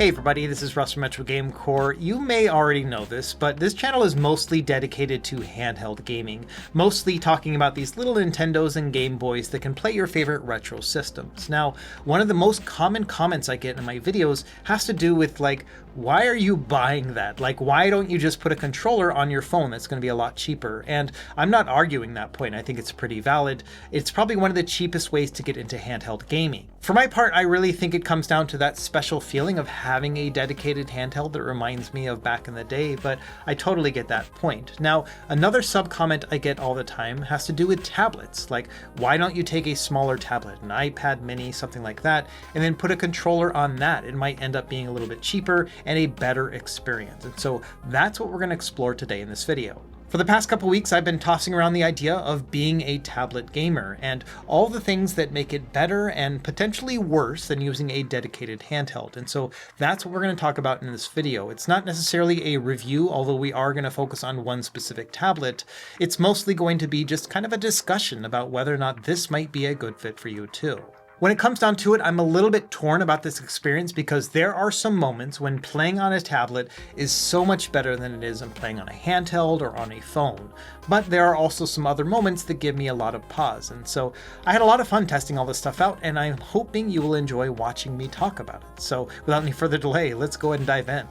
Hey everybody, this is Russ from Metro Game Core. You may already know this, but this channel is mostly dedicated to handheld gaming, mostly talking about these little Nintendos and Game Boys that can play your favorite retro systems. Now, one of the most common comments I get in my videos has to do with why are you buying that? Why don't you just put a controller on your phone that's going to be a lot cheaper? And I'm not arguing that point. I think it's pretty valid. It's probably one of the cheapest ways to get into handheld gaming. For my part, I really think it comes down to that special feeling of having a dedicated handheld that reminds me of back in the day, but I totally get that point. Now, another sub-comment I get all the time has to do with tablets. Why don't you take a smaller tablet, an iPad mini, something like that, and then put a controller on that? It might end up being a little bit cheaper and a better experience. And so that's what we're going to explore today in this video. For the past couple weeks, I've been tossing around the idea of being a tablet gamer and all the things that make it better and potentially worse than using a dedicated handheld. And so that's what we're going to talk about in this video. It's not necessarily a review, although we are going to focus on one specific tablet. It's mostly going to be just kind of a discussion about whether or not this might be a good fit for you too. When it comes down to it, I'm a little bit torn about this experience because there are some moments when playing on a tablet is so much better than it is when playing on a handheld or on a phone. But there are also some other moments that give me a lot of pause. And so I had a lot of fun testing all this stuff out, and I'm hoping you will enjoy watching me talk about it. So without any further delay, let's go ahead and dive in.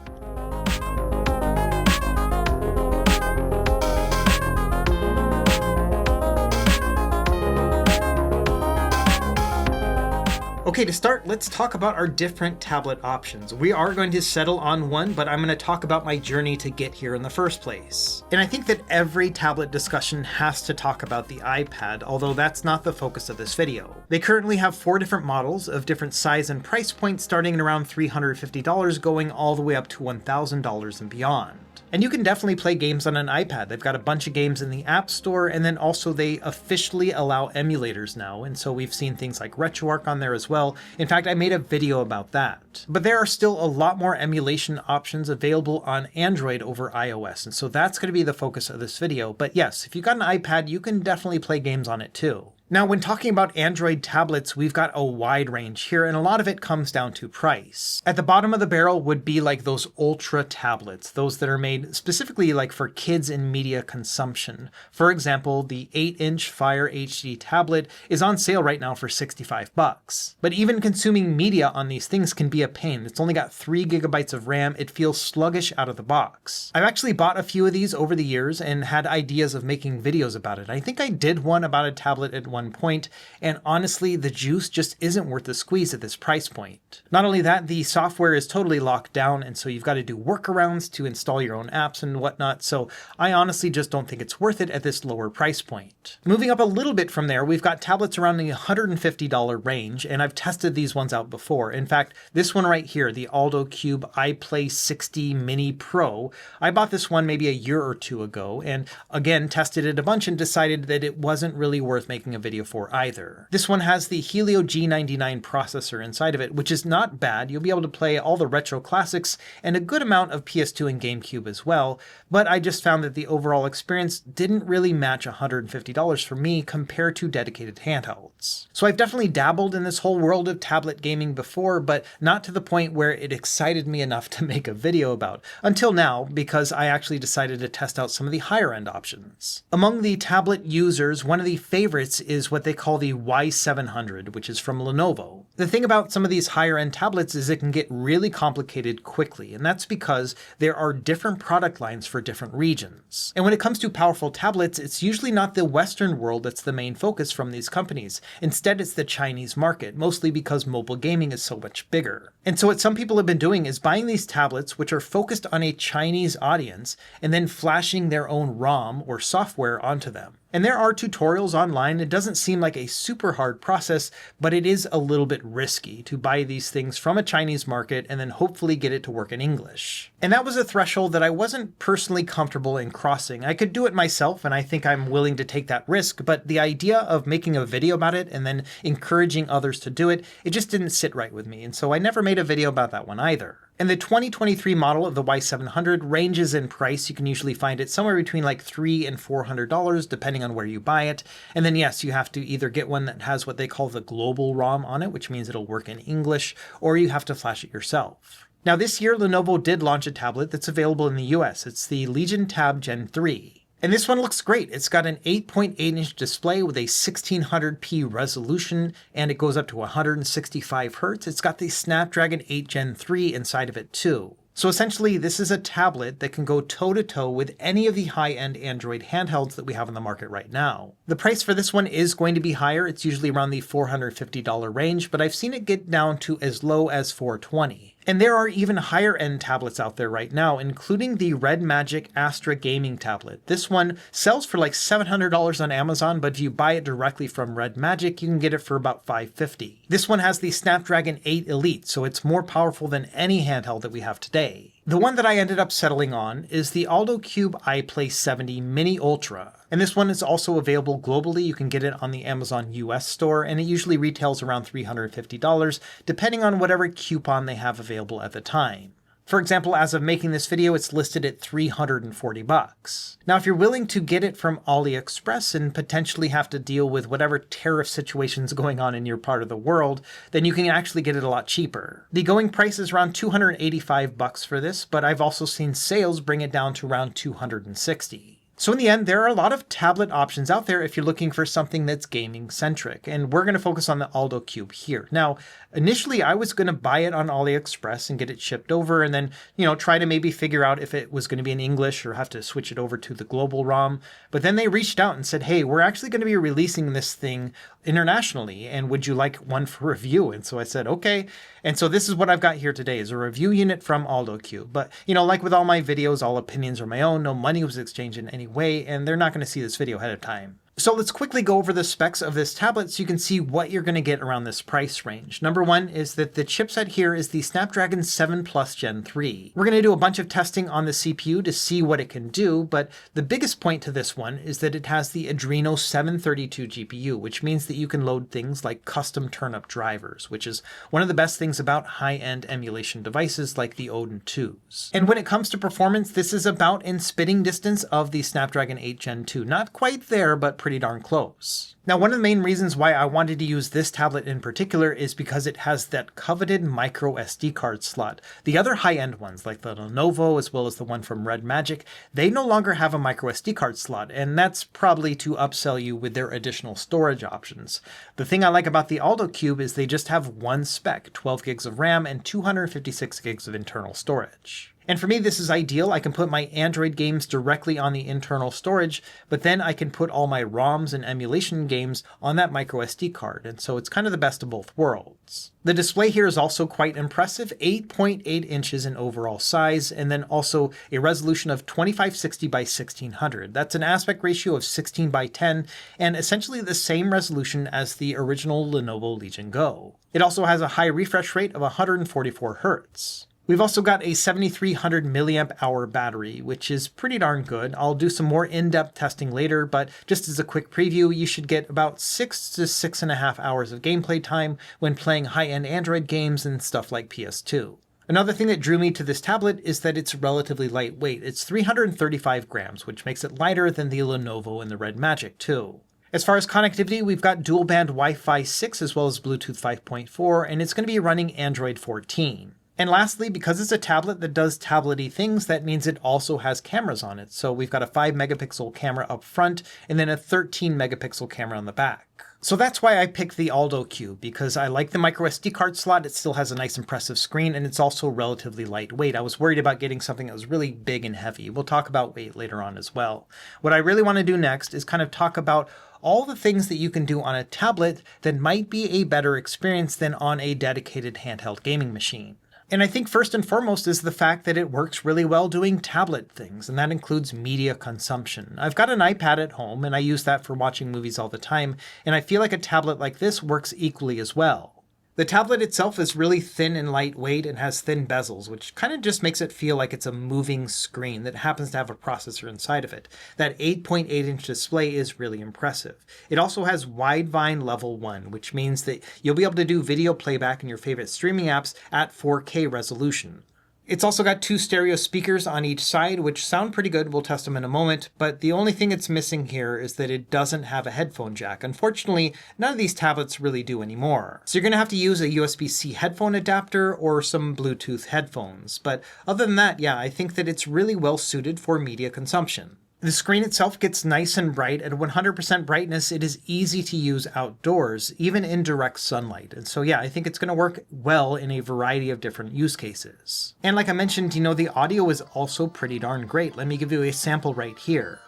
Okay, to start, let's talk about our different tablet options. We are going to settle on one, but I'm going to talk about my journey to get here in the first place. And I think that every tablet discussion has to talk about the iPad, although that's not the focus of this video. They currently have 4 different models of different size and price points, starting at around $350, going all the way up to $1,000 and beyond. And you can definitely play games on an iPad. They've got a bunch of games in the App Store, and then also they officially allow emulators now, and so we've seen things like RetroArch on there as well. In fact, I made a video about that. But there are still a lot more emulation options available on Android over iOS, and so that's going to be the focus of this video. But yes, if you've got an iPad, you can definitely play games on it too. Now, when talking about Android tablets, we've got a wide range here, and a lot of it comes down to price. At the bottom of the barrel would be those Ultra tablets, those that are made specifically for kids and media consumption. For example, the 8-inch Fire HD tablet is on sale right now for $65. But even consuming media on these things can be a pain. It's only got 3 gigabytes of RAM. It feels sluggish out of the box. I've actually bought a few of these over the years and had ideas of making videos about it. I think I did one about a tablet at one point, and honestly, the juice just isn't worth the squeeze at this price point. Not only that, the software is totally locked down, and so you've got to do workarounds to install your own apps and whatnot, so I honestly just don't think it's worth it at this lower price point. Moving up a little bit from there, we've got tablets around the $150 range, and I've tested these ones out before. In fact, this one right here, the ALLDOCUBE iPlay 60 Mini Pro, I bought this one maybe a year or two ago, and again, tested it a bunch and decided that it wasn't really worth making a video for either. This one has the Helio G99 processor inside of it, which is not bad. You'll be able to play all the retro classics and a good amount of PS2 and GameCube as well, but I just found that the overall experience didn't really match $150 for me compared to dedicated handhelds. So I've definitely dabbled in this whole world of tablet gaming before, but not to the point where it excited me enough to make a video about, until now, because I actually decided to test out some of the higher end options. Among the tablet users, one of the favorites is what they call the Y700, which is from Lenovo. The thing about some of these higher end tablets is it can get really complicated quickly, and that's because there are different product lines for different regions. And when it comes to powerful tablets, it's usually not the Western world that's the main focus from these companies. Instead, it's the Chinese market, mostly because mobile gaming is so much bigger. And so what some people have been doing is buying these tablets, which are focused on a Chinese audience, and then flashing their own ROM or software onto them. And there are tutorials online. It doesn't seem like a super hard process, but it is a little bit risky to buy these things from a Chinese market and then hopefully get it to work in English. And that was a threshold that I wasn't personally comfortable in crossing. I could do it myself, and I think I'm willing to take that risk, but the idea of making a video about it and then encouraging others to do it, it just didn't sit right with me, and so I never made a video about that one either. And the 2023 model of the Y700 ranges in price. You can usually find it somewhere between $300 and $400, depending on where you buy it. And then yes, you have to either get one that has what they call the global ROM on it, which means it'll work in English, or you have to flash it yourself. Now this year, Lenovo did launch a tablet that's available in the US. It's the Legion Tab Gen 3. And this one looks great. It's got an 8.8-inch display with a 1600p resolution, and it goes up to 165 Hz. It's got the Snapdragon 8 Gen 3 inside of it too. So essentially, this is a tablet that can go toe-to-toe with any of the high-end Android handhelds that we have on the market right now. The price for this one is going to be higher. It's usually around the $450 range, but I've seen it get down to as low as $420. And there are even higher end tablets out there right now, including the Red Magic Astra gaming tablet. This one sells for like $700 on Amazon, but if you buy it directly from Red Magic, you can get it for about $550. This one has the Snapdragon 8 Elite, so it's more powerful than any handheld that we have today. The one that I ended up settling on is the ALLDOCUBE iPlay 70 Mini Ultra. And this one is also available globally. You can get it on the Amazon US store, and it usually retails around $350, depending on whatever coupon they have available at the time. For example, as of making this video, it's listed at $340. Now, if you're willing to get it from AliExpress and potentially have to deal with whatever tariff situation's going on in your part of the world, then you can actually get it a lot cheaper. The going price is around $285 for this, but I've also seen sales bring it down to around $260. So in the end, there are a lot of tablet options out there if you're looking for something that's gaming centric, and we're going to focus on the ALLDOCUBE here. Now, initially I was going to buy it on AliExpress and get it shipped over, and then, try to maybe figure out if it was going to be in English or have to switch it over to the global ROM. But then they reached out and said, hey, we're actually going to be releasing this thing internationally, and would you like one for review? And so I said, okay. And so this is what I've got here today, is a review unit from ALLDOCUBE. But, like with all my videos, all opinions are my own. No money was exchanged in any way, and they're not going to see this video ahead of time. So let's quickly go over the specs of this tablet so you can see what you're going to get around this price range. Number one is that the chipset here is the Snapdragon 7 Plus Gen 3. We're going to do a bunch of testing on the CPU to see what it can do, but the biggest point to this one is that it has the Adreno 732 GPU, which means that you can load things like custom turnip drivers, which is one of the best things about high-end emulation devices like the Odin 2s. And when it comes to performance, this is about in spitting distance of the Snapdragon 8 Gen 2. Not quite there, but pretty darn close. Now, one of the main reasons why I wanted to use this tablet in particular is because it has that coveted micro SD card slot. The other high-end ones, like the Lenovo as well as the one from Red Magic, they no longer have a micro SD card slot, and that's probably to upsell you with their additional storage options. The thing I like about the ALLDOCUBE is they just have one spec, 12 gigs of RAM and 256 gigs of internal storage. And for me, this is ideal. I can put my Android games directly on the internal storage, but then I can put all my ROMs and emulation games on that micro SD card, and so it's kind of the best of both worlds. The display here is also quite impressive, 8.8 inches in overall size, and then also a resolution of 2560 by 1600. That's an aspect ratio of 16 by 10, and essentially the same resolution as the original Lenovo Legion Go. It also has a high refresh rate of 144 Hz. We've also got a 7300 milliamp hour battery, which is pretty darn good. I'll do some more in-depth testing later, but just as a quick preview, you should get about 6 to 6.5 hours of gameplay time when playing high-end Android games and stuff like PS2. Another thing that drew me to this tablet is that it's relatively lightweight. It's 335 grams, which makes it lighter than the Lenovo and the Red Magic too. As far as connectivity, we've got dual-band Wi-Fi 6 as well as Bluetooth 5.4, and it's going to be running Android 14. And lastly, because it's a tablet that does tablet-y things, that means it also has cameras on it. So we've got a 5 megapixel camera up front and then a 13 megapixel camera on the back. So that's why I picked the ALLDOCUBE, because I like the micro SD card slot. It still has a nice impressive screen, and it's also relatively lightweight. I was worried about getting something that was really big and heavy. We'll talk about weight later on as well. What I really want to do next is kind of talk about all the things that you can do on a tablet that might be a better experience than on a dedicated handheld gaming machine. And I think first and foremost is the fact that it works really well doing tablet things, and that includes media consumption. I've got an iPad at home, and I use that for watching movies all the time, and I feel like a tablet like this works equally as well. The tablet itself is really thin and lightweight and has thin bezels, which kind of just makes it feel like it's a moving screen that happens to have a processor inside of it. That 8.8-inch display is really impressive. It also has Widevine Level 1, which means that you'll be able to do video playback in your favorite streaming apps at 4K resolution. It's also got 2 stereo speakers on each side, which sound pretty good. We'll test them in a moment, but the only thing it's missing here is that it doesn't have a headphone jack. Unfortunately, none of these tablets really do anymore. So you're going to have to use a USB-C headphone adapter or some Bluetooth headphones. But other than that, yeah, I think that it's really well suited for media consumption. The screen itself gets nice and bright. At 100% brightness, it is easy to use outdoors, even in direct sunlight. And so yeah, I think it's going to work well in a variety of different use cases. And like I mentioned, the audio is also pretty darn great. Let me give you a sample right here.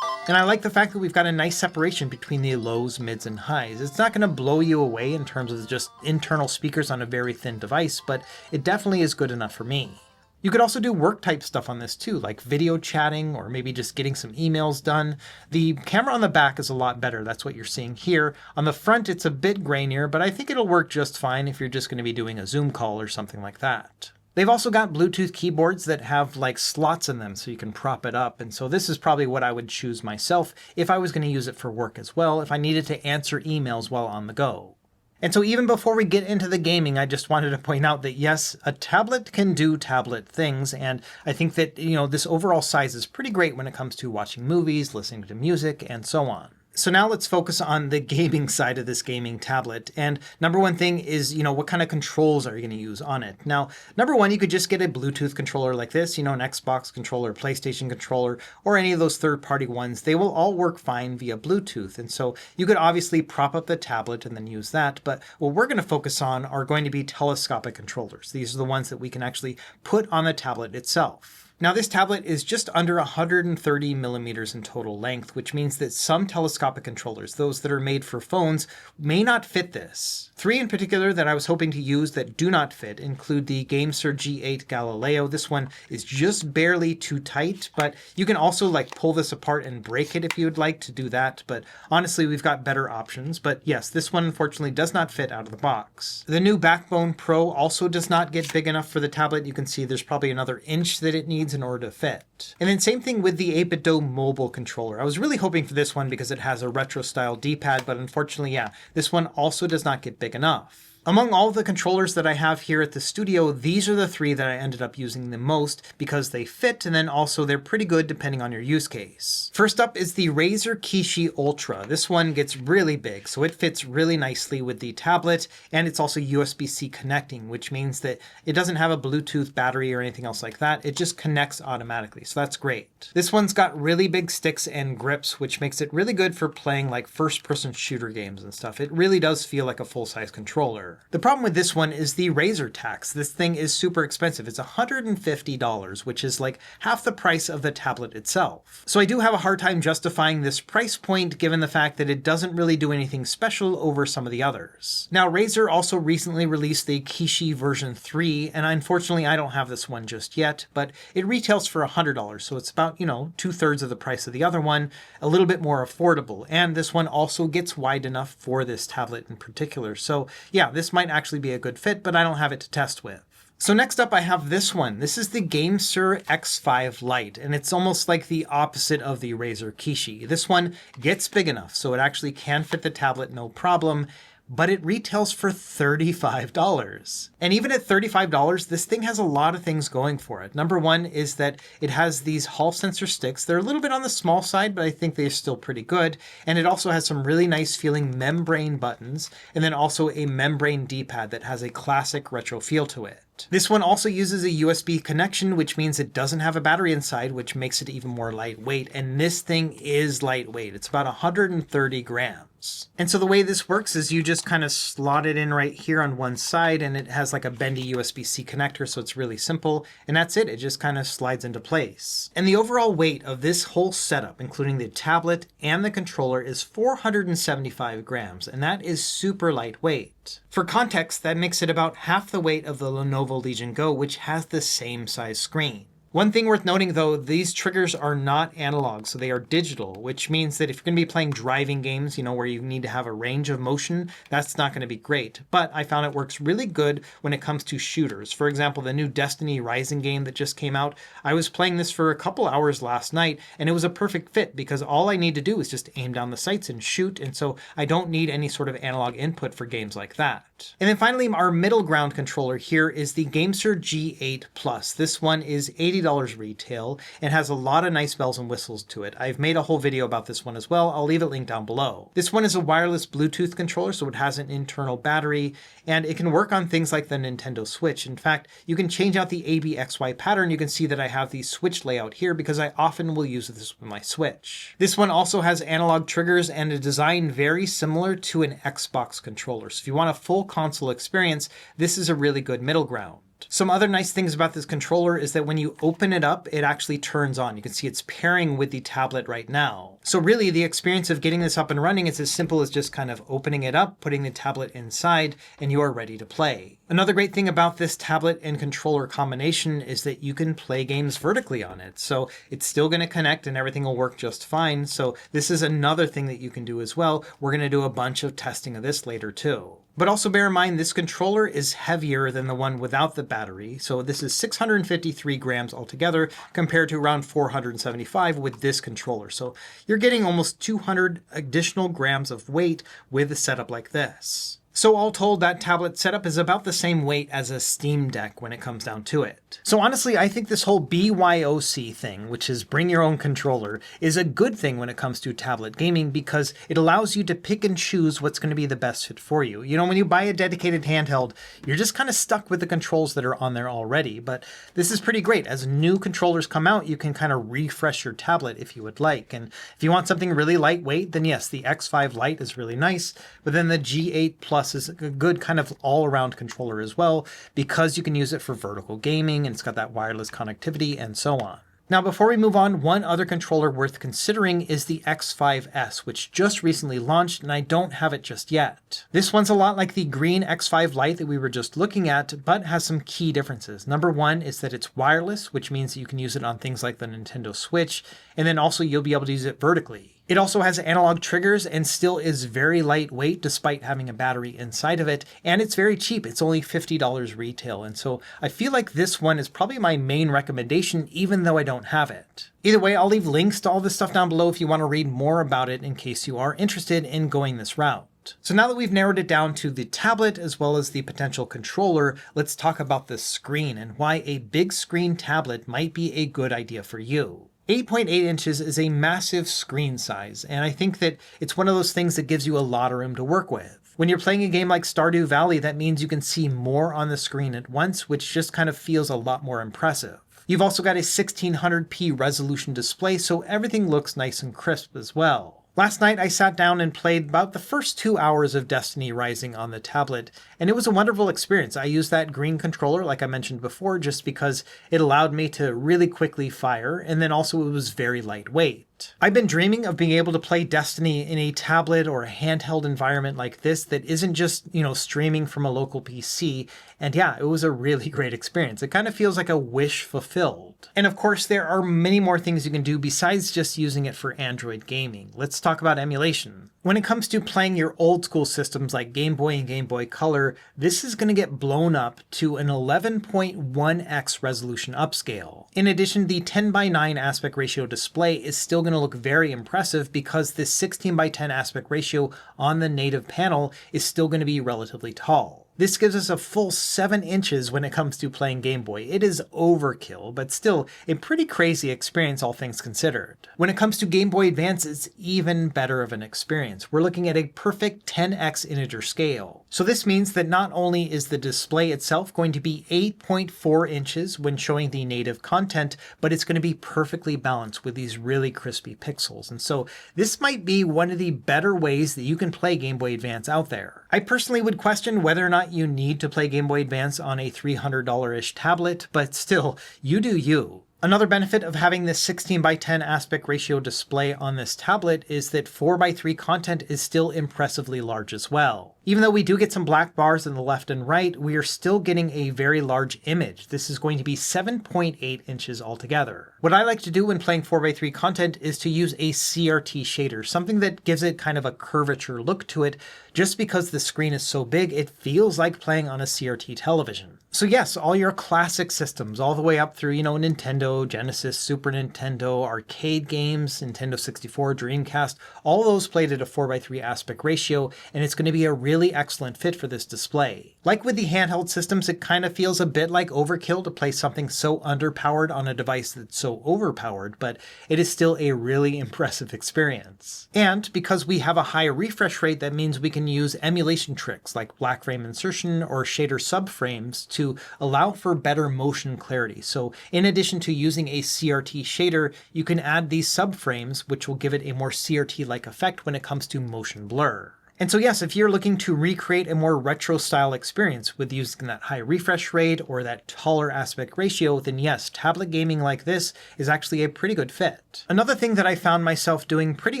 And I like the fact that we've got a nice separation between the lows, mids, and highs. It's not going to blow you away in terms of just internal speakers on a very thin device, but it definitely is good enough for me. You could also do work type stuff on this too, like video chatting or maybe just getting some emails done. The camera on the back is a lot better. That's what you're seeing here. On the front, it's a bit grainier, but I think it'll work just fine if you're just going to be doing a Zoom call or something like that. They've also got Bluetooth keyboards that have like slots in them so you can prop it up. And so this is probably what I would choose myself if I was going to use it for work as well, if I needed to answer emails while on the go. And so even before we get into the gaming, I just wanted to point out that yes, a tablet can do tablet things. And I think that, this overall size is pretty great when it comes to watching movies, listening to music, and so on. So now let's focus on the gaming side of this gaming tablet. And number one thing is, what kind of controls are you going to use on it? Now, number one, you could just get a Bluetooth controller like this, an Xbox controller, PlayStation controller, or any of those third-party ones. They will all work fine via Bluetooth. And so you could obviously prop up the tablet and then use that. But what we're going to focus on are going to be telescopic controllers. These are the ones that we can actually put on the tablet itself. Now this tablet is just under 130 millimeters in total length, which means that some telescopic controllers, those that are made for phones, may not fit this. 3 in particular that I was hoping to use that do not fit include the GameSir G8 Galileo. This one is just barely too tight, but you can also pull this apart and break it if you would like to do that. But honestly, we've got better options. But yes, this one unfortunately does not fit out of the box. The new Backbone Pro also does not get big enough for the tablet. You can see there's probably another inch that it needs in order to fit. And then same thing with the 8BitDo mobile controller. I was really hoping for this one because it has a retro style D-pad, but unfortunately, yeah, this one also does not get big enough. Among all the controllers that I have here at the studio, these are the 3 that I ended up using the most because they fit, and then also they're pretty good depending on your use case. First up is the Razer Kishi Ultra. This one gets really big, so it fits really nicely with the tablet, and it's also USB-C connecting, which means that it doesn't have a Bluetooth battery or anything else like that. It just connects automatically, so that's great. This one's got really big sticks and grips, which makes it really good for playing first-person shooter games and stuff. It really does feel like a full-size controller. The problem with this one is the Razer tax. This thing is super expensive. It's $150, which is half the price of the tablet itself. So I do have a hard time justifying this price point given the fact that it doesn't really do anything special over some of the others. Now, Razer also recently released the Kishi version 3, and unfortunately I don't have this one just yet, but it retails for $100, so it's about, 2/3 of the price of the other one, a little bit more affordable. And this one also gets wide enough for this tablet in particular. So yeah, this might actually be a good fit, but I don't have it to test with. So next up I have this one. This is the GameSir X5 Lite, and it's almost like the opposite of the Razer Kishi. This one gets big enough, so it actually can fit the tablet no problem, but it retails for $35. And even at $35, this thing has a lot of things going for it. Number one is that it has these Hall sensor sticks. They're a little bit on the small side, but I think they're still pretty good. And it also has some really nice feeling membrane buttons, and then also a membrane D-pad that has a classic retro feel to it. This one also uses a USB connection, which means it doesn't have a battery inside, which makes it even more lightweight. And this thing is lightweight. It's about 130 grams. And so the way this works is you just kind of slot it in right here on one side, and it has a bendy USB-C connector, so it's really simple. And that's it. It just kind of slides into place. And the overall weight of this whole setup, including the tablet and the controller, is 475 grams, and that is super lightweight. For context, that makes it about half the weight of the Lenovo Legion Go, which has the same size screen. One thing worth noting though, these triggers are not analog, so they are digital, which means that if you're going to be playing driving games, where you need to have a range of motion, that's not going to be great. But I found it works really good when it comes to shooters. For example, the new Destiny Rising game that just came out, I was playing this for a couple hours last night, and it was a perfect fit because all I need to do is just aim down the sights and shoot, and so I don't need any sort of analog input for games like that. And then finally, our middle ground controller here is the Gamester G8 Plus. This one is $80 retail and has a lot of nice bells and whistles to it. I've made a whole video about this one as well. I'll leave it linked down below. This one is a wireless Bluetooth controller, so it has an internal battery, and it can work on things like the Nintendo Switch. In fact, you can change out the ABXY pattern. You can see that I have the Switch layout here because I often will use this with my Switch. This one also has analog triggers and a design very similar to an Xbox controller. So if you want a full console experience, this is a really good middle ground. Some other nice things about this controller is that when you open it up, it actually turns on. You can see it's pairing with the tablet right now. So really, the experience of getting this up and running is as simple as just kind of opening it up, putting the tablet inside, and you are ready to play. Another great thing about this tablet and controller combination is that you can play games vertically on it. So it's still going to connect and everything will work just fine. So this is another thing that you can do as well. We're going to do a bunch of testing of this later too. But also bear in mind, this controller is heavier than the one without the battery. So this is 653 grams altogether compared to around 475 with this controller. So you're getting almost 200 additional grams of weight with a setup like this. So all told, that tablet setup is about the same weight as a Steam Deck when it comes down to it. So honestly, I think this whole BYOC thing, which is bring your own controller, is a good thing when it comes to tablet gaming because it allows you to pick and choose what's going to be the best fit for you. When you buy a dedicated handheld, you're just kind of stuck with the controls that are on there already. But this is pretty great. As new controllers come out, you can kind of refresh your tablet if you would like. And if you want something really lightweight, then yes, the X5 Lite is really nice. But then the G8 Plus is a good kind of all-around controller as well because you can use it for vertical gaming and it's got that wireless connectivity and so on. Now, before we move on, one other controller worth considering is the X5S, which just recently launched, and I don't have it just yet. This one's a lot like the green X5 Lite that we were just looking at, but has some key differences. Number one is that it's wireless, which means that you can use it on things like the Nintendo Switch, and then also you'll be able to use it vertically. It also has analog triggers and still is very lightweight despite having a battery inside of it, and it's very cheap. It's only $50 retail, and so I feel like this one is probably my main recommendation even though I don't have it. Either way, I'll leave links to all this stuff down below if you want to read more about it in case you are interested in going this route. So now that we've narrowed it down to the tablet as well as the potential controller, let's talk about the screen and why a big screen tablet might be a good idea for you. 8.8 inches is a massive screen size, and I think that it's one of those things that gives you a lot of room to work with. When you're playing a game like Stardew Valley, that means you can see more on the screen at once, which just kind of feels a lot more impressive. You've also got a 1600p resolution display, so everything looks nice and crisp as well. Last night I sat down and played about the first 2 hours of Destiny Rising on the tablet, and it was a wonderful experience. I used that green controller, like I mentioned before, just because it allowed me to really quickly fire, and then also it was very lightweight. I've been dreaming of being able to play Destiny in a tablet or a handheld environment like this that isn't just, streaming from a local PC. And yeah, it was a really great experience. It kind of feels like a wish fulfilled. And of course, there are many more things you can do besides just using it for Android gaming. Let's talk about emulation. When it comes to playing your old school systems like Game Boy and Game Boy Color, this is going to get blown up to an 11.1x resolution upscale. In addition, the 10:9 aspect ratio display is still going to look very impressive because this 16:10 aspect ratio on the native panel is still going to be relatively tall. This gives us a full 7 inches when it comes to playing Game Boy. It is overkill, but still a pretty crazy experience all things considered. When it comes to Game Boy Advance, it's even better of an experience. We're looking at a perfect 10x integer scale. So this means that not only is the display itself going to be 8.4 inches when showing the native content, but it's going to be perfectly balanced with these really crispy pixels. And so this might be one of the better ways that you can play Game Boy Advance out there. I personally would question whether or not you need to play Game Boy Advance on a $300-ish tablet, but still, you do you. Another benefit of having this 16:10 aspect ratio display on this tablet is that 4:3 content is still impressively large as well. Even though we do get some black bars in the left and right, we are still getting a very large image. This is going to be 7.8 inches altogether. What I like to do when playing 4x3 content is to use a CRT shader, something that gives it kind of a curvature look to it. Just because the screen is so big, it feels like playing on a CRT television. So yes, all your classic systems, all the way up through, Nintendo, Genesis, Super Nintendo, arcade games, Nintendo 64, Dreamcast, all those played at a 4x3 aspect ratio, and it's going to be a really excellent fit for this display. Like with the handheld systems, it kind of feels a bit like overkill to play something so underpowered on a device that's so overpowered, but it is still a really impressive experience. And because we have a high refresh rate, that means we can use emulation tricks like black frame insertion or shader subframes to allow for better motion clarity. So in addition to using a CRT shader, you can add these subframes, which will give it a more CRT-like effect when it comes to motion blur. And so yes, if you're looking to recreate a more retro style experience with using that high refresh rate or that taller aspect ratio, then yes, tablet gaming like this is actually a pretty good fit. Another thing that I found myself doing pretty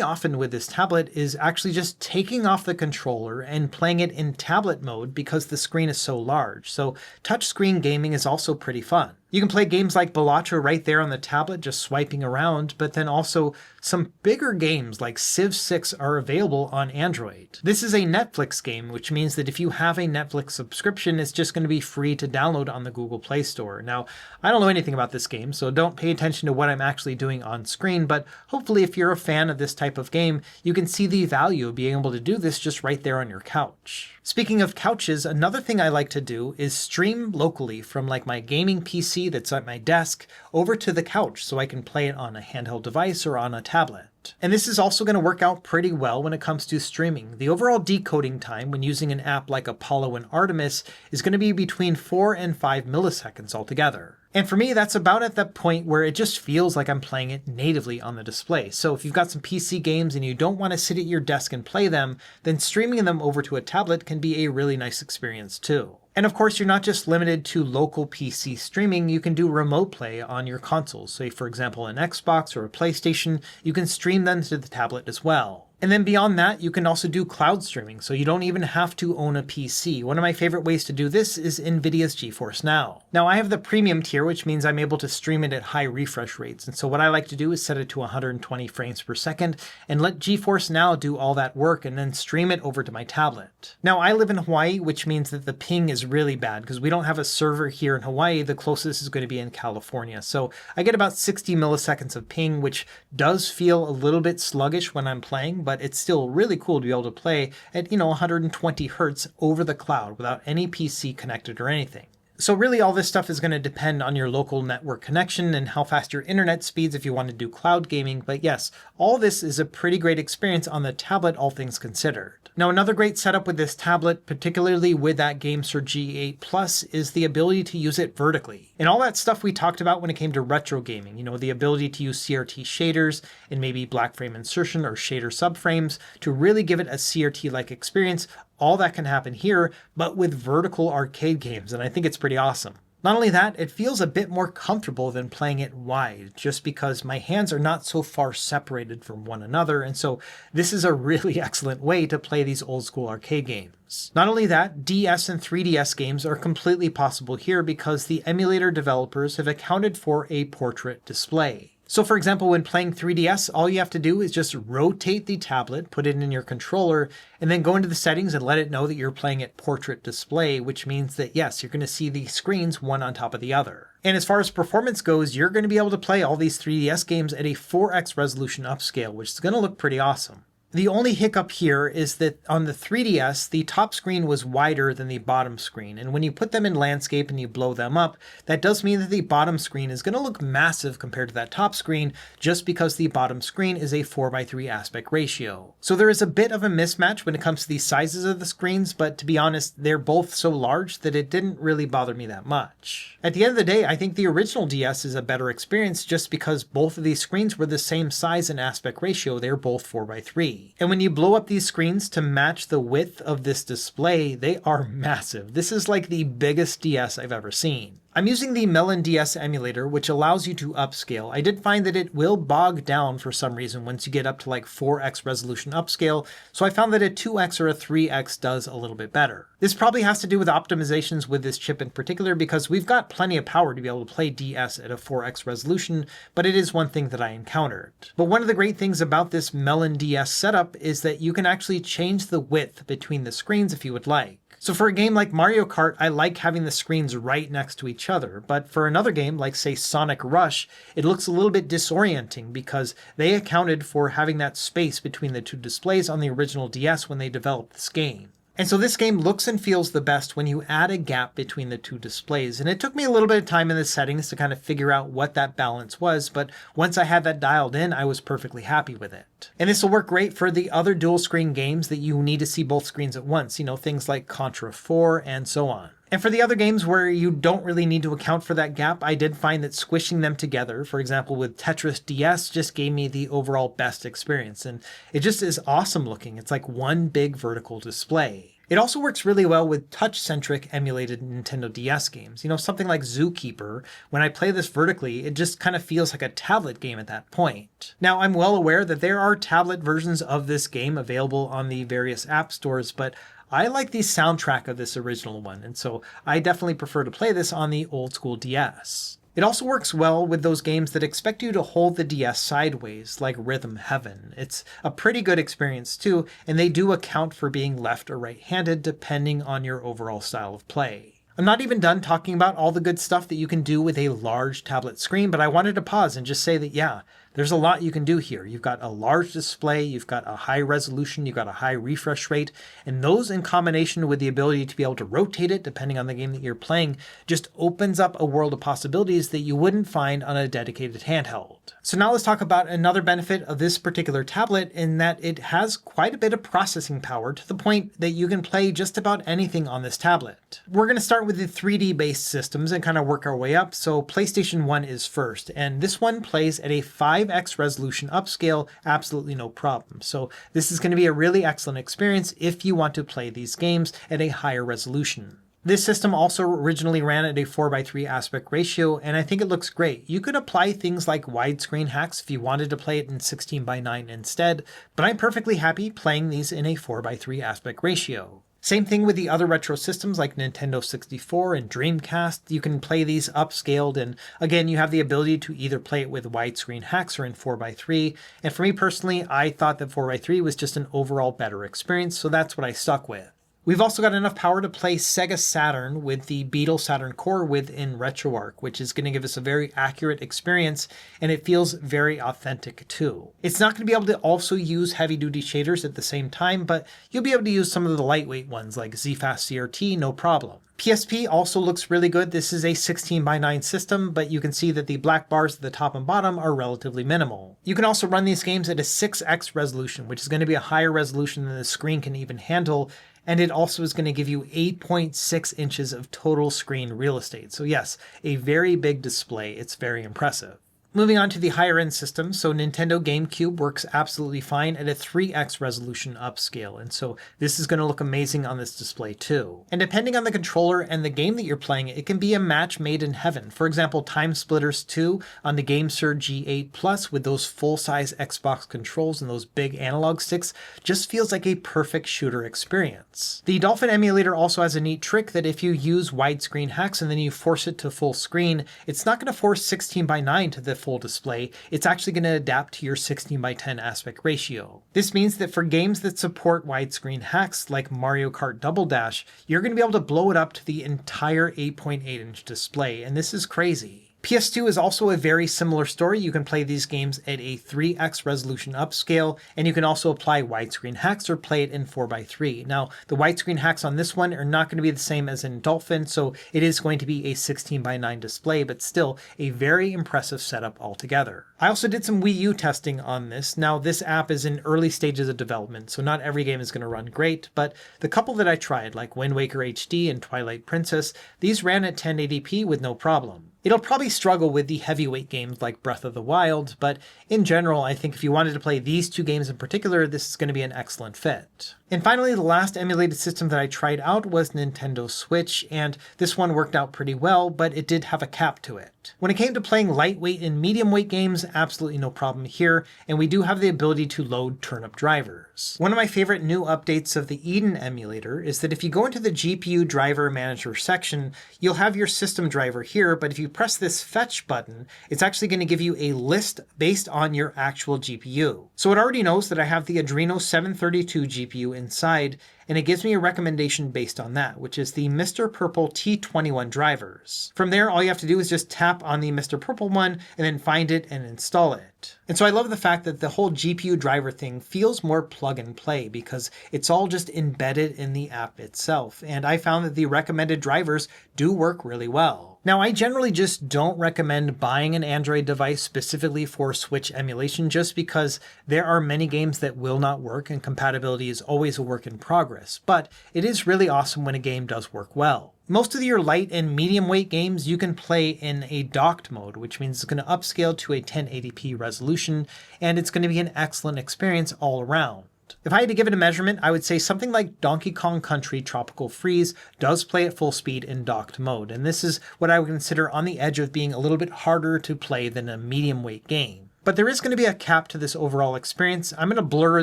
often with this tablet is actually just taking off the controller and playing it in tablet mode because the screen is so large. So touchscreen gaming is also pretty fun. You can play games like Balatro right there on the tablet, just swiping around, but then also some bigger games like Civ 6 are available on Android. This is a Netflix game, which means that if you have a Netflix subscription, it's just going to be free to download on the Google Play Store. Now, I don't know anything about this game, so don't pay attention to what I'm actually doing on screen, but hopefully if you're a fan of this type of game, you can see the value of being able to do this just right there on your couch. Speaking of couches, another thing I like to do is stream locally from like my gaming PC that's at my desk over to the couch so I can play it on a handheld device or on a tablet. And this is also going to work out pretty well when it comes to streaming. The overall decoding time when using an app like Apollo and Artemis is going to be between 4 and 5 milliseconds altogether. And for me, that's about at that point where it just feels like I'm playing it natively on the display. So if you've got some PC games and you don't want to sit at your desk and play them, then streaming them over to a tablet can be a really nice experience too. And of course, you're not just limited to local PC streaming, you can do remote play on your consoles. Say, for example, an Xbox or a PlayStation, you can stream them to the tablet as well. And then beyond that, you can also do cloud streaming, so you don't even have to own a PC. One of my favorite ways to do this is NVIDIA's GeForce Now. Now, I have the premium tier, which means I'm able to stream it at high refresh rates. And so what I like to do is set it to 120 frames per second and let GeForce Now do all that work and then stream it over to my tablet. Now, I live in Hawaii, which means that the ping is really bad because we don't have a server here in Hawaii. The closest is going to be in California. So I get about 60 milliseconds of ping, which does feel a little bit sluggish when I'm playing, but it's still really cool to be able to play at, 120 hertz over the cloud without any PC connected or anything. So really all this stuff is going to depend on your local network connection and how fast your internet speeds if you want to do cloud gaming. But yes, all this is a pretty great experience on the tablet, all things considered. Now, another great setup with this tablet, particularly with that GameSir G8 Plus, is the ability to use it vertically. And all that stuff we talked about when it came to retro gaming, the ability to use CRT shaders and maybe black frame insertion or shader subframes to really give it a CRT-like experience. All that can happen here, but with vertical arcade games, and I think it's pretty awesome. Not only that, it feels a bit more comfortable than playing it wide, just because my hands are not so far separated from one another, and so this is a really excellent way to play these old school arcade games. Not only that, DS and 3DS games are completely possible here because the emulator developers have accounted for a portrait display. So for example, when playing 3DS, all you have to do is just rotate the tablet, put it in your controller, and then go into the settings and let it know that you're playing at portrait display, which means that yes, you're going to see the screens one on top of the other. And as far as performance goes, you're going to be able to play all these 3DS games at a 4x resolution upscale, which is going to look pretty awesome. The only hiccup here is that on the 3DS, the top screen was wider than the bottom screen, and when you put them in landscape and you blow them up, that does mean that the bottom screen is going to look massive compared to that top screen, just because the bottom screen is a 4:3 aspect ratio. So there is a bit of a mismatch when it comes to the sizes of the screens, but to be honest, they're both so large that it didn't really bother me that much. At the end of the day, I think the original DS is a better experience just because both of these screens were the same size and aspect ratio. They're both 4:3. And when you blow up these screens to match the width of this display, they are massive. This is like the biggest DS I've ever seen. I'm using the Melon DS emulator, which allows you to upscale. I did find that it will bog down for some reason once you get up to like 4x resolution upscale, so I found that a 2x or a 3x does a little bit better. This probably has to do with optimizations with this chip in particular, because we've got plenty of power to be able to play DS at a 4x resolution, but it is one thing that I encountered. But one of the great things about this Melon DS setup is that you can actually change the width between the screens if you would like. So for a game like Mario Kart, I like having the screens right next to each other, but for another game like say Sonic Rush, it looks a little bit disorienting because they accounted for having that space between the two displays on the original DS when they developed this game. And so this game looks and feels the best when you add a gap between the two displays. And it took me a little bit of time in the settings to kind of figure out what that balance was, but once I had that dialed in, I was perfectly happy with it. And this will work great for the other dual screen games that you need to see both screens at once, things like Contra 4 and so on. And for the other games where you don't really need to account for that gap, I did find that squishing them together, for example with Tetris DS, just gave me the overall best experience. And it just is awesome looking. It's like one big vertical display. It also works really well with touch-centric emulated Nintendo DS games. Something like Zookeeper, when I play this vertically, it just kind of feels like a tablet game at that point. Now, I'm well aware that there are tablet versions of this game available on the various app stores, but I like the soundtrack of this original one, and so I definitely prefer to play this on the old school DS. It also works well with those games that expect you to hold the DS sideways, like Rhythm Heaven. It's a pretty good experience too, and they do account for being left or right-handed depending on your overall style of play. I'm not even done talking about all the good stuff that you can do with a large tablet screen, but I wanted to pause and just say that yeah, there's a lot you can do here. You've got a large display, you've got a high resolution, you've got a high refresh rate, and those in combination with the ability to be able to rotate it depending on the game that you're playing just opens up a world of possibilities that you wouldn't find on a dedicated handheld. So now let's talk about another benefit of this particular tablet in that it has quite a bit of processing power to the point that you can play just about anything on this tablet. We're going to start with the 3D based systems and kind of work our way up. So PlayStation 1 is first, and this one plays at a 5x resolution upscale, absolutely no problem. So this is going to be a really excellent experience if you want to play these games at a higher resolution. This system also originally ran at a 4:3 aspect ratio, and I think it looks great. You could apply things like widescreen hacks if you wanted to play it in 16:9 instead, but I'm perfectly happy playing these in a 4:3 aspect ratio. Same thing with the other retro systems like Nintendo 64 and Dreamcast. You can play these upscaled, and again, you have the ability to either play it with widescreen hacks or in 4:3. And for me personally, I thought that 4:3 was just an overall better experience, so that's what I stuck with. We've also got enough power to play Sega Saturn with the Beetle Saturn Core within RetroArch, which is going to give us a very accurate experience, and it feels very authentic too. It's not going to be able to also use heavy-duty shaders at the same time, but you'll be able to use some of the lightweight ones like ZFast CRT, no problem. PSP also looks really good. This is a 16:9 system, but you can see that the black bars at the top and bottom are relatively minimal. You can also run these games at a 6x resolution, which is going to be a higher resolution than the screen can even handle, and it also is going to give you 8.6 inches of total screen real estate. So yes, a very big display. It's very impressive. Moving on to the higher end systems, so Nintendo GameCube works absolutely fine at a 3x resolution upscale, and so this is going to look amazing on this display too. And depending on the controller and the game that you're playing, it can be a match made in heaven. For example, Time Splitters 2 on the GameSir G8 Plus with those full-size Xbox controls and those big analog sticks just feels like a perfect shooter experience. The Dolphin emulator also has a neat trick that if you use widescreen hacks and then you force it to full screen, it's not going to force 16:9 to the full display. It's actually going to adapt to your 16:10 aspect ratio. This means that for games that support widescreen hacks like Mario Kart Double Dash, you're going to be able to blow it up to the entire 8.8 inch display, and this is crazy. PS2 is also a very similar story. You can play these games at a 3x resolution upscale, and you can also apply widescreen hacks or play it in 4:3. Now, the widescreen hacks on this one are not going to be the same as in Dolphin, so it is going to be a 16:9 display, but still a very impressive setup altogether. I also did some Wii U testing on this. Now, this app is in early stages of development, so not every game is going to run great, but the couple that I tried, like Wind Waker HD and Twilight Princess, these ran at 1080p with no problem. It'll probably struggle with the heavyweight games like Breath of the Wild, but in general, I think if you wanted to play these two games in particular, this is going to be an excellent fit. And finally, the last emulated system that I tried out was Nintendo Switch, and this one worked out pretty well, but it did have a cap to it. When it came to playing lightweight and medium weight games, absolutely no problem here, and we do have the ability to load turnip drivers. One of my favorite new updates of the Eden emulator is that if you go into the GPU driver manager section, you'll have your system driver here, but if you press this fetch button, it's actually going to give you a list based on your actual GPU. So it already knows that I have the Adreno 732 GPU inside, and it gives me a recommendation based on that, which is the Mr. Purple T21 drivers. From there, all you have to do is just tap on the Mr. Purple one and then find it and install it. And so I love the fact that the whole GPU driver thing feels more plug and play because it's all just embedded in the app itself. And I found that the recommended drivers do work really well. Now, I generally just don't recommend buying an Android device specifically for Switch emulation just because there are many games that will not work and compatibility is always a work in progress, but it is really awesome when a game does work well. Most of your light and medium weight games you can play in a docked mode, which means it's going to upscale to a 1080p resolution, and it's going to be an excellent experience all around. If I had to give it a measurement, I would say something like Donkey Kong Country Tropical Freeze does play at full speed in docked mode, and this is what I would consider on the edge of being a little bit harder to play than a medium weight game. But there is going to be a cap to this overall experience. I'm going to blur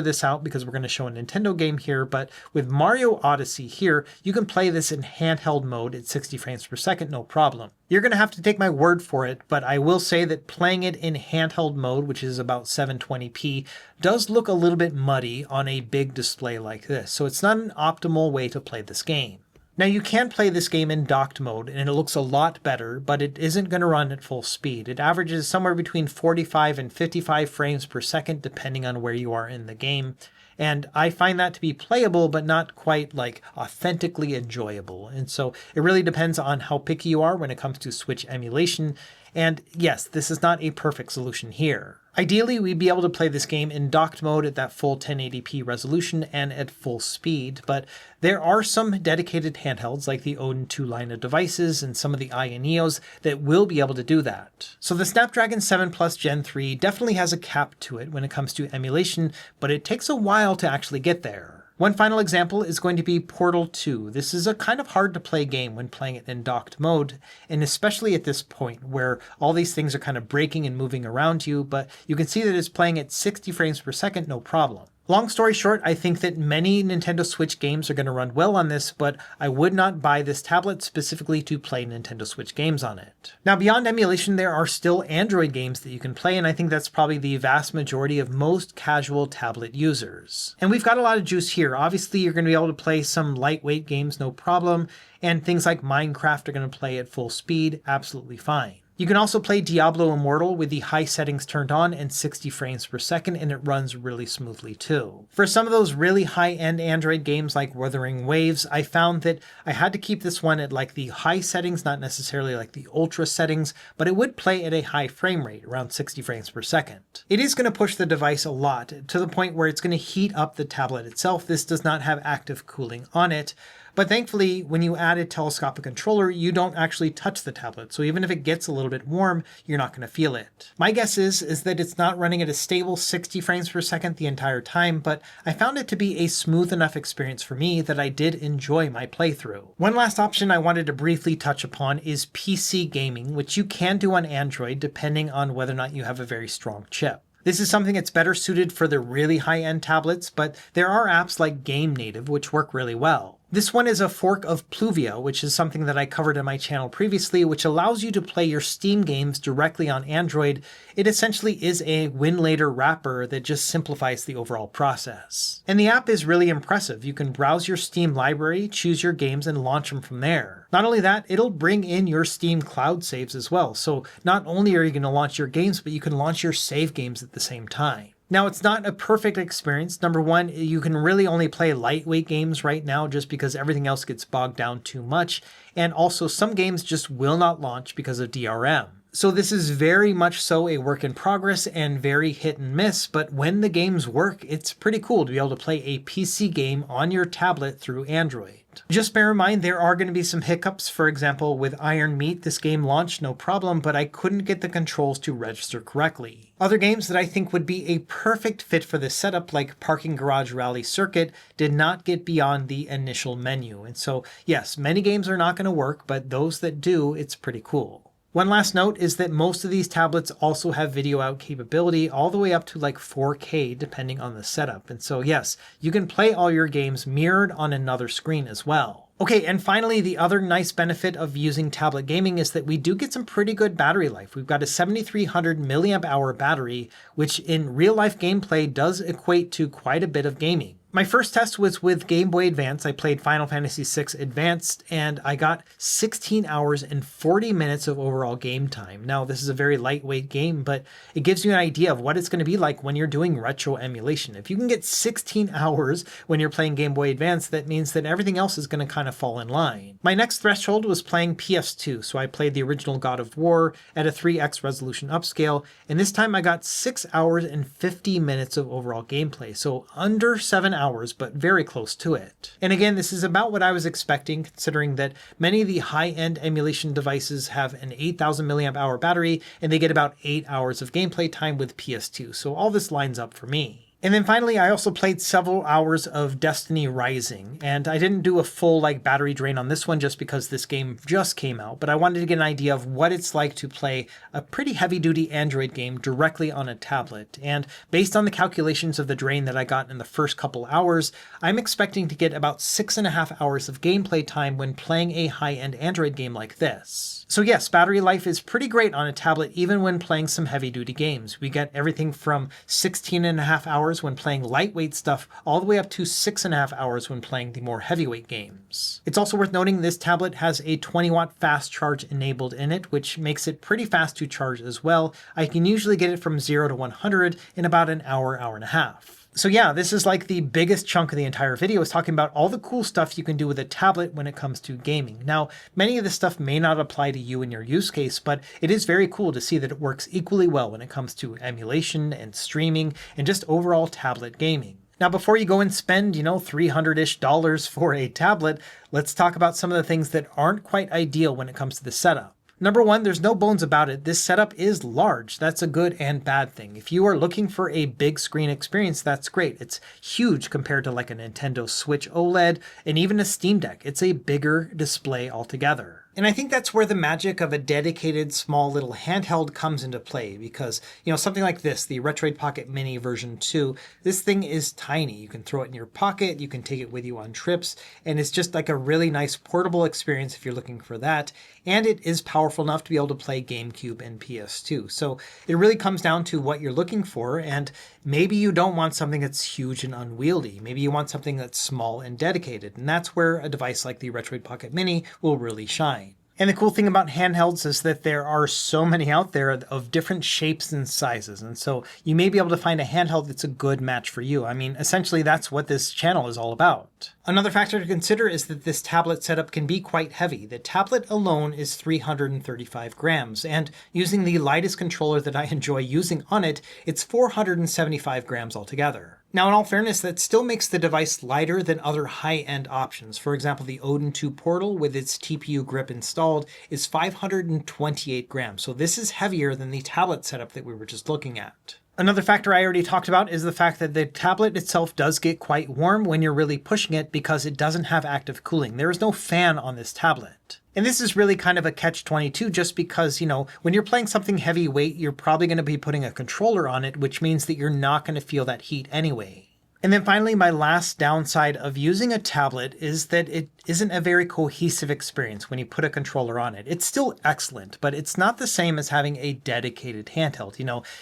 this out because we're going to show a Nintendo game here, but with Mario Odyssey here, you can play this in handheld mode at 60 frames per second, no problem. You're going to have to take my word for it, but I will say that playing it in handheld mode, which is about 720p, does look a little bit muddy on a big display like this, so it's not an optimal way to play this game. Now you can play this game in docked mode and it looks a lot better, but it isn't going to run at full speed. It averages somewhere between 45 and 55 frames per second depending on where you are in the game. And I find that to be playable, but not quite like authentically enjoyable. And so it really depends on how picky you are when it comes to Switch emulation. And yes, this is not a perfect solution here. Ideally, we'd be able to play this game in docked mode at that full 1080p resolution and at full speed, but there are some dedicated handhelds like the Odin 2 line of devices and some of the Neos that will be able to do that. So the Snapdragon 7 Plus Gen 3 definitely has a cap to it when it comes to emulation, but it takes a while to actually get there. One final example is going to be Portal 2. This is a kind of hard to play game when playing it in docked mode, and especially at this point where all these things are kind of breaking and moving around you, but you can see that it's playing at 60 frames per second, no problem. Long story short, I think that many Nintendo Switch games are going to run well on this, but I would not buy this tablet specifically to play Nintendo Switch games on it. Now, beyond emulation, there are still Android games that you can play, and I think that's probably the vast majority of most casual tablet users. And we've got a lot of juice here. Obviously, you're going to be able to play some lightweight games, no problem, and things like Minecraft are going to play at full speed, absolutely fine. You can also play Diablo Immortal with the high settings turned on and 60 frames per second, and it runs really smoothly too. For some of those really high-end Android games like Wuthering Waves, I found that I had to keep this one at like the high settings, not necessarily like the ultra settings, but it would play at a high frame rate, around 60 frames per second. It is going to push the device a lot, to the point where it's going to heat up the tablet itself. This does not have active cooling on it. But thankfully, when you add a telescopic controller, you don't actually touch the tablet. So even if it gets a little bit warm, you're not going to feel it. My guess is that it's not running at a stable 60 frames per second the entire time, but I found it to be a smooth enough experience for me that I did enjoy my playthrough. One last option I wanted to briefly touch upon is PC gaming, which you can do on Android depending on whether or not you have a very strong chip. This is something that's better suited for the really high-end tablets, but there are apps like Game Native which work really well. This one is a fork of Pluvia, which is something that I covered on my channel previously, which allows you to play your Steam games directly on Android. It essentially is a WinLater wrapper that just simplifies the overall process. And the app is really impressive. You can browse your Steam library, choose your games, and launch them from there. Not only that, it'll bring in your Steam cloud saves as well. So not only are you going to launch your games, but you can launch your save games at the same time. Now, it's not a perfect experience. Number one, you can really only play lightweight games right now just because everything else gets bogged down too much. And also, some games just will not launch because of DRM. So this is very much so a work in progress and very hit and miss, but when the games work, it's pretty cool to be able to play a PC game on your tablet through Android. Just bear in mind there are going to be some hiccups. For example, with Iron Meat, this game launched no problem, but I couldn't get the controls to register correctly. Other games that I think would be a perfect fit for this setup, like Parking Garage Rally Circuit, did not get beyond the initial menu. And so, yes, many games are not going to work, but those that do, it's pretty cool. One last note is that most of these tablets also have video out capability all the way up to like 4K depending on the setup. And so yes, you can play all your games mirrored on another screen as well. Okay, and finally, the other nice benefit of using tablet gaming is that we do get some pretty good battery life. We've got a 7300 milliamp hour battery, which in real life gameplay does equate to quite a bit of gaming. My first test was with Game Boy Advance. I played Final Fantasy VI Advanced, and I got 16 hours and 40 minutes of overall game time. Now, this is a very lightweight game, but it gives you an idea of what it's going to be like when you're doing retro emulation. If you can get 16 hours when you're playing Game Boy Advance, that means that everything else is going to kind of fall in line. My next threshold was playing PS2, so I played the original God of War at a 3x resolution upscale, and this time I got 6 hours and 50 minutes of overall gameplay, so under 7 hours, but very close to it. And again, this is about what I was expecting, considering that many of the high-end emulation devices have an 8000 milliamp hour battery, and they get about 8 hours of gameplay time with PS2, so all this lines up for me. And then finally, I also played several hours of Destiny Rising, and I didn't do a full battery drain on this one just because this game just came out, but I wanted to get an idea of what it's like to play a pretty heavy-duty Android game directly on a tablet. And based on the calculations of the drain that I got in the first couple hours, I'm expecting to get about 6.5 hours of gameplay time when playing a high-end Android game like this. So yes, battery life is pretty great on a tablet even when playing some heavy-duty games. We get everything from 16.5 hours when playing lightweight stuff all the way up to 6.5 hours when playing the more heavyweight games. It's also worth noting this tablet has a 20-watt fast charge enabled in it, which makes it pretty fast to charge as well. I can usually get it from 0 to 100 in about an hour, hour and a half. So yeah, this is like the biggest chunk of the entire video, is talking about all the cool stuff you can do with a tablet when it comes to gaming. Now, many of this stuff may not apply to you in your use case, but it is very cool to see that it works equally well when it comes to emulation and streaming and just overall tablet gaming. Now, before you go and spend, $300-ish for a tablet, let's talk about some of the things that aren't quite ideal when it comes to the setup. Number one, there's no bones about it. This setup is large. That's a good and bad thing. If you are looking for a big screen experience, that's great. It's huge compared to like a Nintendo Switch OLED and even a Steam Deck. It's a bigger display altogether. And I think that's where the magic of a dedicated small little handheld comes into play because, something like this, the Retroid Pocket Mini version 2, this thing is tiny. You can throw it in your pocket, you can take it with you on trips, and it's just like a really nice portable experience if you're looking for that. And it is powerful enough to be able to play GameCube and PS2. So it really comes down to what you're looking for, and maybe you don't want something that's huge and unwieldy. Maybe you want something that's small and dedicated, and that's where a device like the Retroid Pocket Mini will really shine. And the cool thing about handhelds is that there are so many out there of different shapes and sizes. And so you may be able to find a handheld that's a good match for you. I mean, essentially that's what this channel is all about. Another factor to consider is that this tablet setup can be quite heavy. The tablet alone is 335 grams, and using the lightest controller that I enjoy using on it, it's 475 grams altogether. Now, in all fairness, that still makes the device lighter than other high-end options. For example, the Odin 2 Portal with its TPU grip installed is 528 grams. So this is heavier than the tablet setup that we were just looking at. Another factor I already talked about is the fact that the tablet itself does get quite warm when you're really pushing it because it doesn't have active cooling. There is no fan on this tablet. And this is really kind of a catch-22 just because, when you're playing something heavyweight, you're probably going to be putting a controller on it, which means that you're not going to feel that heat anyway. And then finally, my last downside of using a tablet is that it isn't a very cohesive experience when you put a controller on it. It's still excellent, but it's not the same as having a dedicated handheld.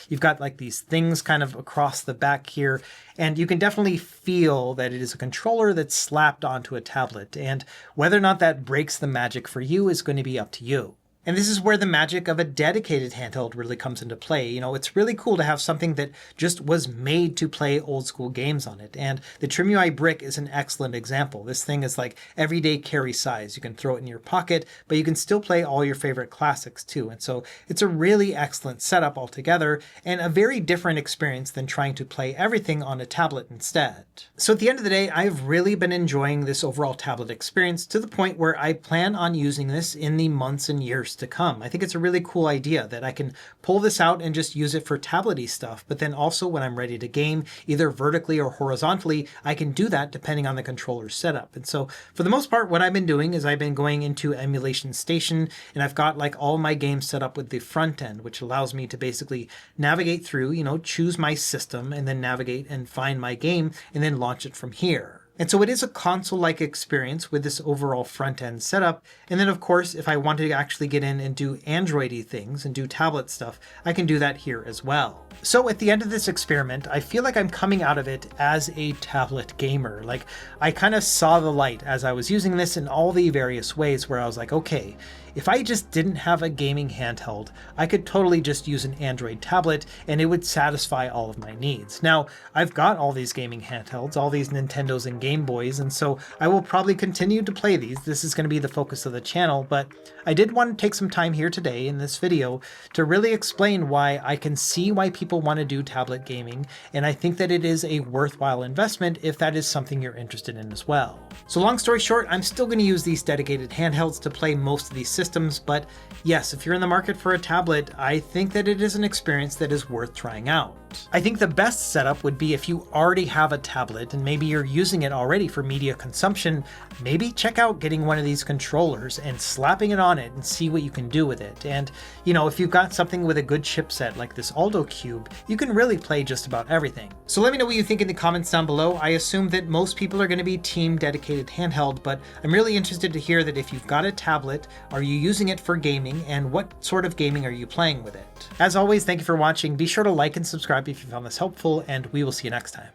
You've got like these things kind of across the back here, and you can definitely feel that it is a controller that's slapped onto a tablet. And whether or not that breaks the magic for you is going to be up to you. And this is where the magic of a dedicated handheld really comes into play. You know, it's really cool to have something that just was made to play old school games on it. And the TrimUI Brick is an excellent example. This thing is like everyday carry size. You can throw it in your pocket, but you can still play all your favorite classics too. And so it's a really excellent setup altogether and a very different experience than trying to play everything on a tablet instead. So at the end of the day, I've really been enjoying this overall tablet experience to the point where I plan on using this in the months and years to come. I think it's a really cool idea that I can pull this out and just use it for tablet-y stuff, but then also when I'm ready to game, either vertically or horizontally, I can do that depending on the controller's setup. And so for the most part, what I've been doing is I've been going into Emulation Station, and I've got like all my games set up with the front end, which allows me to basically navigate through, you know, choose my system and then navigate and find my game and then launch it from here. And so it is a console-like experience with this overall front-end setup. And then, of course, if I want to actually get in and do Android-y things and do tablet stuff, I can do that here as well. So at the end of this experiment, I feel like I'm coming out of it as a tablet gamer. Like, I kind of saw the light as I was using this in all the various ways where I was like, okay, if I just didn't have a gaming handheld, I could totally just use an Android tablet and it would satisfy all of my needs. Now, I've got all these gaming handhelds, all these Nintendos and Game Boys, and so I will probably continue to play these. This is going to be the focus of the channel, but I did want to take some time here today in this video to really explain why I can see why people want to do tablet gaming, and I think that it is a worthwhile investment if that is something you're interested in as well. So long story short, I'm still going to use these dedicated handhelds to play most of these systems, but yes, if you're in the market for a tablet, I think that it is an experience that is worth trying out. I think the best setup would be if you already have a tablet and maybe you're using it already for media consumption, maybe check out getting one of these controllers and slapping it on it and see what you can do with it. And, you know, if you've got something with a good chipset like this ALLDOCUBE, you can really play just about everything. So let me know what you think in the comments down below. I assume that most people are going to be team dedicated handheld, but I'm really interested to hear that if you've got a tablet, are you using it for gaming, and what sort of gaming are you playing with it? As always, thank you for watching. Be sure to like and subscribe if you found this helpful, and we will see you next time.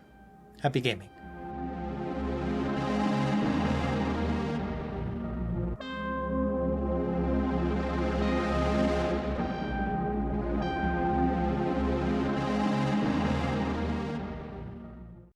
Happy gaming.